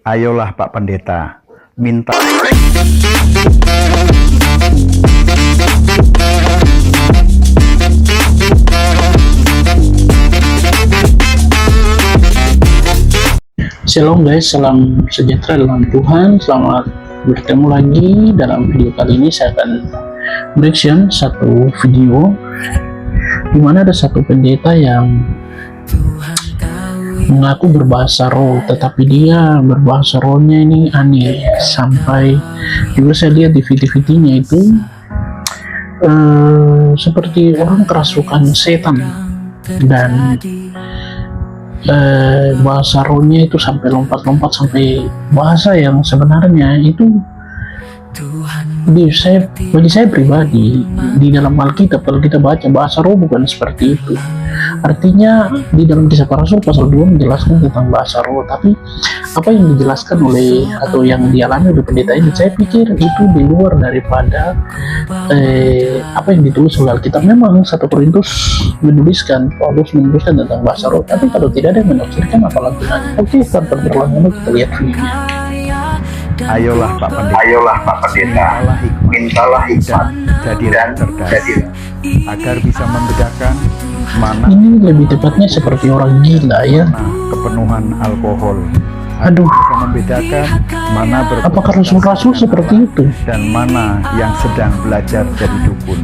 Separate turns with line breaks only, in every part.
Ayolah Pak Pendeta, minta.
Shalom guys, salam sejahtera dalam Tuhan. Selamat bertemu lagi. Dalam video kali ini saya akan reaction satu video di mana ada satu pendeta yang mengaku berbahasa roh, tetapi dia berbahasa rohnya ini aneh. Sampai juga saya lihat di video-videonya itu seperti orang kerasukan setan, dan bahasa rohnya itu sampai lompat-lompat sampai bahasa yang sebenarnya itu bagi saya pribadi di dalam Alkitab, kalau kita baca bahasa roh bukan seperti itu. Artinya di dalam Kisah Para Rasul pasal 2 menjelaskan tentang bahasa roh, tapi apa yang dijelaskan oleh atau yang dialami oleh pendeta ini, saya pikir itu di luar daripada apa yang ditulis oleh Alkitab. Memang 1 Korintus Paulus menuliskan tentang bahasa roh, tapi kalau tidak ada yang menafsirkan, apa gunanya? Oke, tanpa berlama-lama kita lihat videonya.
Ayolah Pak Pendeta, mintalah hikmat dan cerdas agar bisa membedakan mana
ini lebih tepatnya seperti orang gila ya,
kepenuhan alkohol.
Aduh,
Bisa membedakan mana
apakah rasul-rasul seperti itu?
dan mana yang sedang belajar jadi dukun.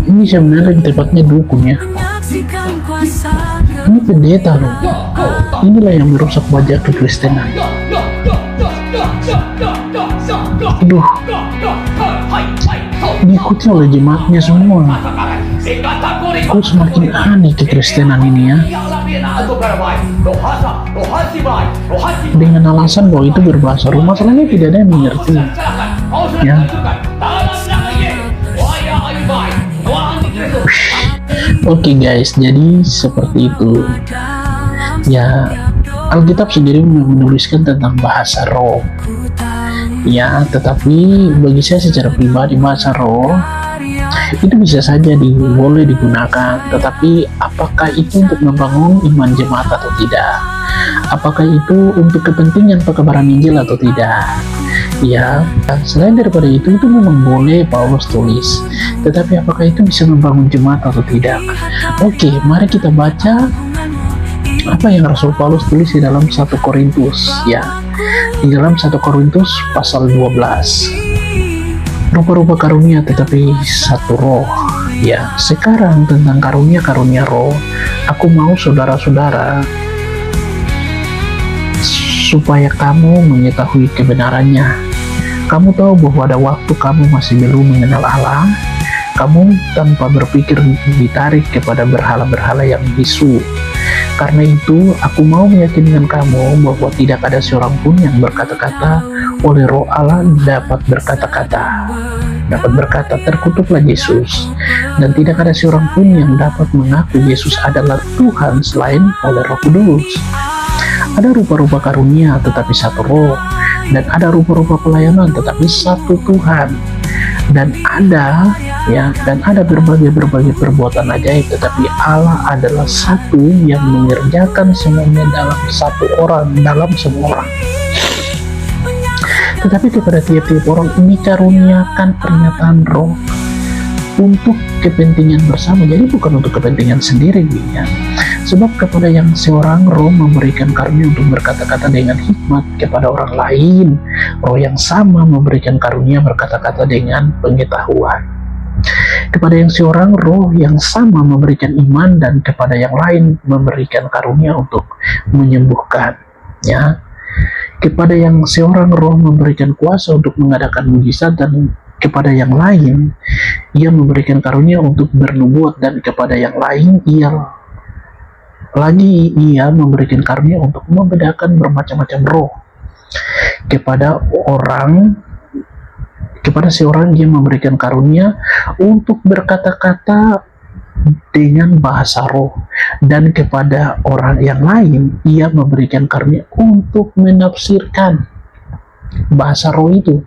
Ini sebenarnya lebih tepatnya dukun ya. Ini pendeta loh. Inilah yang merusak wajah kekristenan. Aduh, diikuti oleh jemaatnya semua. Kok semakin aneh kekristenan ini ya. Dengan alasan bahwa itu berbahasa roh, masalahnya tidak ada yang mengerti ya. Oke guys, jadi seperti itu ya. Alkitab sendiri menuliskan tentang bahasa roh ya, tetapi bagi saya secara pribadi bahasa roh itu bisa saja boleh digunakan, tetapi apakah itu untuk membangun iman jemaat atau tidak? Apakah itu untuk kepentingan pekabaran Injil atau tidak? Ya, selain daripada itu memang boleh Paulus tulis, tetapi apakah itu bisa membangun jemaat atau tidak? Oke, mari kita baca apa yang Rasul Paulus tulis di dalam 1 Korintus ya. Di dalam 1 Korintus pasal 12. Rupa-rupa karunia tetapi satu roh ya. Sekarang tentang karunia-karunia roh, aku mau saudara-saudara supaya kamu mengetahui kebenarannya. Kamu tahu bahwa ada waktu kamu masih belum mengenal Allah. Kamu tanpa berpikir ditarik kepada berhala-berhala yang bisu. Karena itu, aku mau meyakinkan kamu bahwa tidak ada seorang pun yang berkata-kata oleh Roh Allah dapat berkata-kata. Dapat berkata, terkutuklah Yesus. Dan tidak ada seorang pun yang dapat mengaku Yesus adalah Tuhan selain oleh Roh Kudus. Ada rupa-rupa karunia tetapi satu roh, dan ada rupa-rupa pelayanan tetapi satu Tuhan, dan ada berbagai perbuatan ajaib, tetapi Allah adalah satu yang mengerjakan semuanya dalam satu orang, dalam semua orang. Tetapi kepada tiap-tiap orang ini karuniakan pernyataan roh untuk kepentingan bersama, jadi bukan untuk kepentingan sendiri ya. Sebab kepada yang seorang roh memberikan karunia untuk berkata-kata dengan hikmat, kepada orang lain roh yang sama memberikan karunia berkata-kata dengan pengetahuan. Kepada yang seorang roh yang sama memberikan iman, dan kepada yang lain memberikan karunia untuk menyembuhkan ya. Kepada yang seorang roh memberikan kuasa untuk mengadakan mujizat, dan kepada yang lain ia memberikan karunia untuk bernubuat, dan kepada yang lain ia memberikan karunia untuk membedakan bermacam-macam roh. Kepada seorang dia memberikan karunia untuk berkata-kata dengan bahasa roh, dan kepada orang yang lain ia memberikan karunia untuk menafsirkan bahasa roh itu.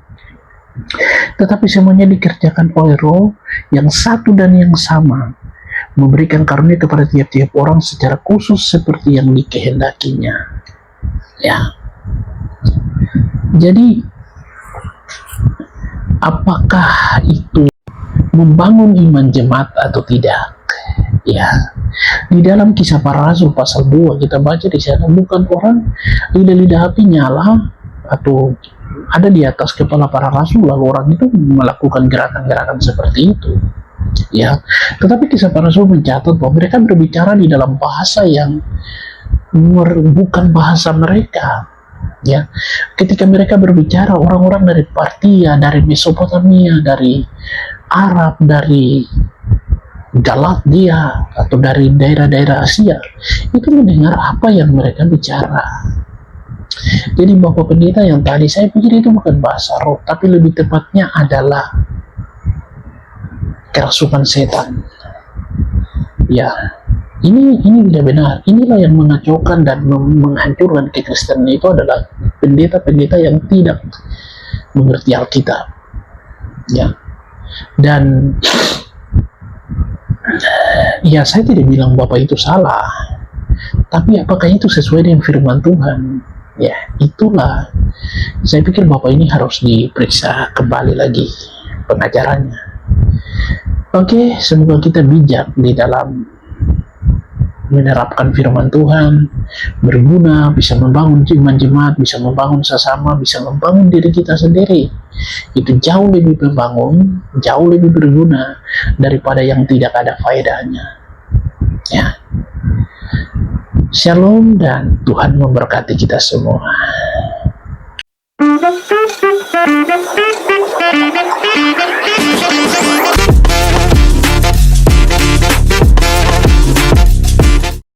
Tetapi semuanya dikerjakan oleh roh yang satu dan yang sama, memberikan karunia kepada tiap-tiap orang secara khusus seperti yang dikehendakinya. Ya. Jadi apakah itu membangun iman jemaat atau tidak? Ya, di dalam Kisah Para Rasul pasal 2 kita baca di sana, bukan orang lidah-lidah api nyala atau ada di atas kepala para rasul lalu orang itu melakukan gerakan-gerakan seperti itu. Ya, tetapi Kisah Para Rasul mencatat bahwa mereka berbicara di dalam bahasa yang bukan bahasa mereka. Ya, ketika mereka berbicara, orang-orang dari Partia, dari Mesopotamia, dari Arab, dari Galatia, atau dari daerah-daerah Asia, itu mendengar apa yang mereka bicara. Jadi Bapak Pendeta yang tadi saya pikir itu bukan bahasa roh, tapi lebih tepatnya adalah kerasukan setan. Ya, ini tidak benar. Inilah yang mengacaukan dan menghancurkan kekristenan itu adalah pendeta-pendeta yang tidak mengerti Alkitab. Ya, dan ya saya tidak bilang Bapak itu salah, tapi apakah itu sesuai dengan firman Tuhan? Ya, itulah. Saya pikir Bapak ini harus diperiksa kembali lagi pengajarannya. Oke, semoga kita bijak di dalam menerapkan firman Tuhan, berguna, bisa membangun iman jemaat, bisa membangun sesama, bisa membangun diri kita sendiri. Itu jauh lebih membangun, jauh lebih berguna daripada yang tidak ada faedahnya. Ya. Shalom dan Tuhan memberkati kita semua.